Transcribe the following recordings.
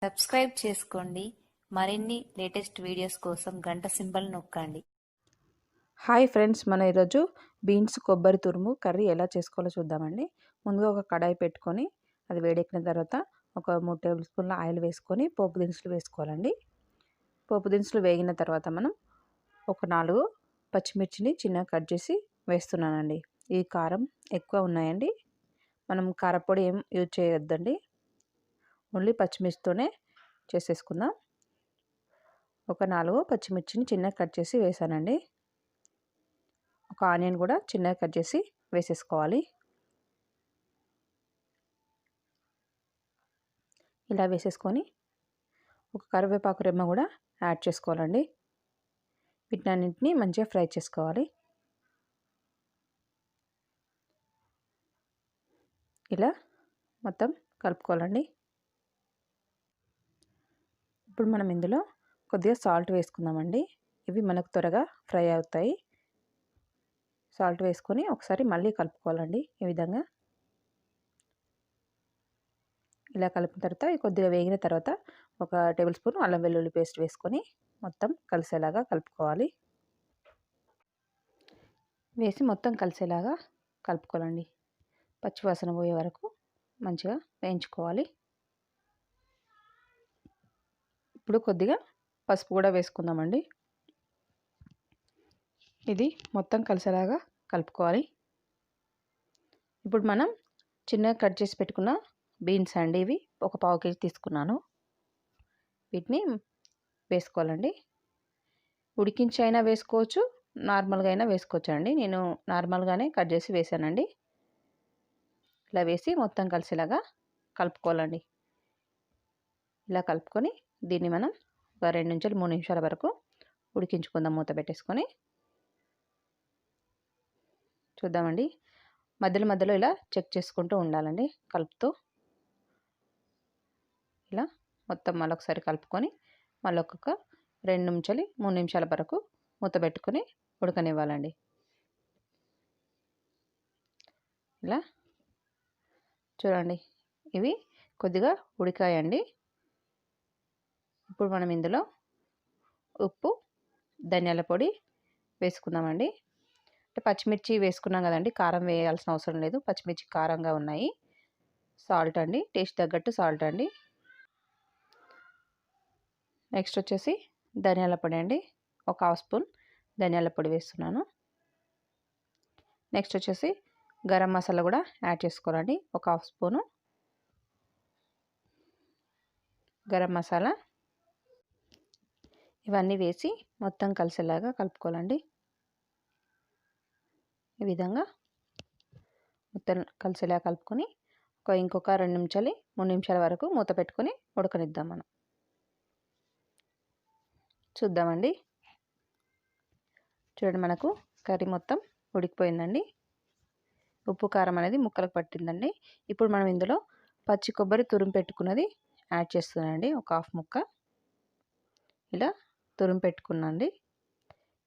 Subscribe చేసుకోండి. మరిన్ని latest videos కోసం గంట సింబల్ నొక్కండి. హాయ్ ఫ్రెండ్స్, మనం ఈరోజు బీన్స్ కొబ్బరి తురుము కర్రీ ఎలా చేసుకోవాలో చూద్దామండి. ముందుగా ఒక కడాయి పెట్టుకొని అది వేడెక్కిన తర్వాత ఒక 3 టేబుల్ స్పూన్ల ఆయిల్ వేసుకొని పోపు దినుసులు వేసుకోవాలండి. పోపు దినుసులు వేగిన తర్వాత మనం ఒక 4 పచ్చిమిర్చిని చిన్నగా కట్ చేసి వేస్తున్నానండి. ఈ కారం ఎక్కువ ఉన్నాయండి, మనం కారపొడి ఏం యూజ్ చేయొద్దండి, ఓన్లీ పచ్చిమిర్చితోనే చేసేసుకుందాం. ఒక 4 పచ్చిమిర్చిని చిన్నగా కట్ చేసి వేసానండి. ఒక ఆనియన్ కూడా చిన్నగా కట్ చేసి వేసేసుకోవాలి. ఇలా వేసేసుకొని ఒక కరివేపాకు రెమ్మ కూడా యాడ్ చేసుకోవాలండి. వీటన్నింటినీ మంచిగా ఫ్రై చేసుకోవాలి. ఇలా మొత్తం కలుపుకోవాలండి. ఇప్పుడు మనం ఇందులో కొద్దిగా సాల్ట్ వేసుకుందామండి. ఇవి మనకు త్వరగా ఫ్రై అవుతాయి. సాల్ట్ వేసుకొని ఒకసారి మళ్ళీ కలుపుకోవాలండి. ఈ విధంగా ఇలా కలిపిన తర్వాత కొద్దిగా వేగిన తర్వాత ఒక టేబుల్ స్పూన్ అల్లం వెల్లుల్లి పేస్ట్ వేసుకొని మొత్తం కలిసేలాగా కలుపుకోవాలి. వేసి మొత్తం కలిసేలాగా కలుపుకోవాలండి. పచ్చివాసన పోయే వరకు మంచిగా వేయించుకోవాలి. ఇప్పుడు కొద్దిగా పసుపు కూడా వేసుకుందామండి. ఇది మొత్తం కలిసేలాగా కలుపుకోవాలి. ఇప్పుడు మనం చిన్నగా కట్ చేసి పెట్టుకున్న బీన్స్ అండి, ఇవి ఒక 1/2 కేజీ తీసుకున్నాను. వీటిని వేసుకోవాలండి. ఉడికించి అయినా వేసుకోవచ్చు, నార్మల్గా అయినా వేసుకోవచ్చు అండి. నేను నార్మల్గానే కట్ చేసి వేసానండి. ఇలా వేసి మొత్తం కలిసేలాగా కలుపుకోవాలండి. ఇలా కలుపుకొని దీన్ని మనం ఒక 2 నుంచి 3 నిమిషాల వరకు ఉడికించుకుందాం. మూత పెట్టేసుకొని చూద్దామండి. మధ్యలో మధ్యలో ఇలా చెక్ చేసుకుంటూ ఉండాలండి కలుపుతూ. ఇలా మొత్తం మళ్ళొకసారి కలుపుకొని మళ్ళీ ఒక్కొక్క 2 నుంచి 3 నిమిషాల వరకు మూత పెట్టుకొని ఉడకనివ్వాలండి. ఇలా చూడండి, ఇవి కొద్దిగా ఉడికాయండి. ఇప్పుడు మనం ఇందులో ఉప్పు, ధనియాల పొడి వేసుకుందామండి. అంటే పచ్చిమిర్చి వేసుకున్నాం కదండి, కారం వేయాల్సిన అవసరం లేదు. పచ్చిమిర్చి కారంగా ఉన్నాయి. సాల్ట్ అండి, టేస్ట్ తగ్గట్టు సాల్ట్ అండి. నెక్స్ట్ వచ్చేసి ధనియాల పొడి అండి, ఒక 1/2 స్పూన్ ధనియాల పొడి వేస్తున్నాను. నెక్స్ట్ వచ్చేసి గరం మసాలా కూడా యాడ్ చేసుకోవాలండి, ఒక 1/2 స్పూను గరం మసాలా. ఇవన్నీ వేసి మొత్తం కలిసేలాగా కలుపుకోవాలండి. ఈ విధంగా మొత్తం కలిసేలా కలుపుకొని ఇంకొక 2 నుంచి 3 నిమిషాల వరకు మూత పెట్టుకొని ఉడకనిద్దాం. మనం చూద్దామండి. చూడండి, మనకు కర్రీ మొత్తం ఉడికిపోయిందండి. ఉప్పు కారం అనేది ముక్కలకు పట్టిందండి. ఇప్పుడు మనం ఇందులో పచ్చి కొబ్బరి తురుము పెట్టుకున్నది యాడ్ చేస్తున్నానండి. ఒక 1/2 ముక్క ఇలా తురుము పెట్టుకున్నాండి.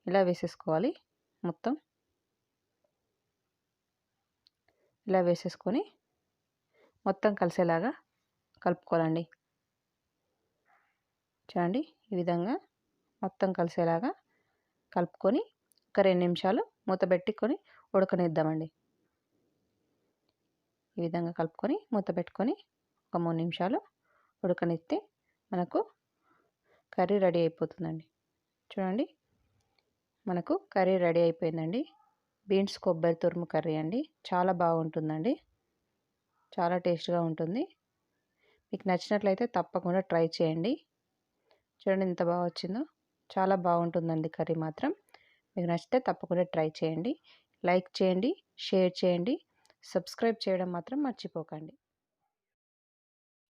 ఇలా వేసేసుకోవాలి. మొత్తం ఇలా వేసేసుకొని మొత్తం కలిసేలాగా కలుపుకోవాలండి. చూడండి, ఈ విధంగా మొత్తం కలిసేలాగా కలుపుకొని ఒక 2 నిమిషాలు మూత పెట్టుకొని ఉడకనిద్దామండి. ఈ విధంగా కలుపుకొని మూత పెట్టుకొని ఒక 3 నిమిషాలు ఉడకనిస్తే మనకు కర్రీ రెడీ అయిపోతుందండి. చూడండి, మనకు కర్రీ రెడీ అయిపోయిందండి. బీన్స్ కొబ్బరి తురుము కర్రీ అండి. చాలా బాగుంటుందండి, చాలా టేస్ట్గా ఉంటుంది. మీకు నచ్చినట్లయితే తప్పకుండా ట్రై చేయండి. చూడండి ఎంత బాగా వచ్చిందో, చాలా బాగుంటుందండి కర్రీ మాత్రం. మీకు నచ్చితే తప్పకుండా ట్రై చేయండి. లైక్ చేయండి, షేర్ చేయండి, సబ్స్క్రైబ్ చేయడం మాత్రం మర్చిపోకండి.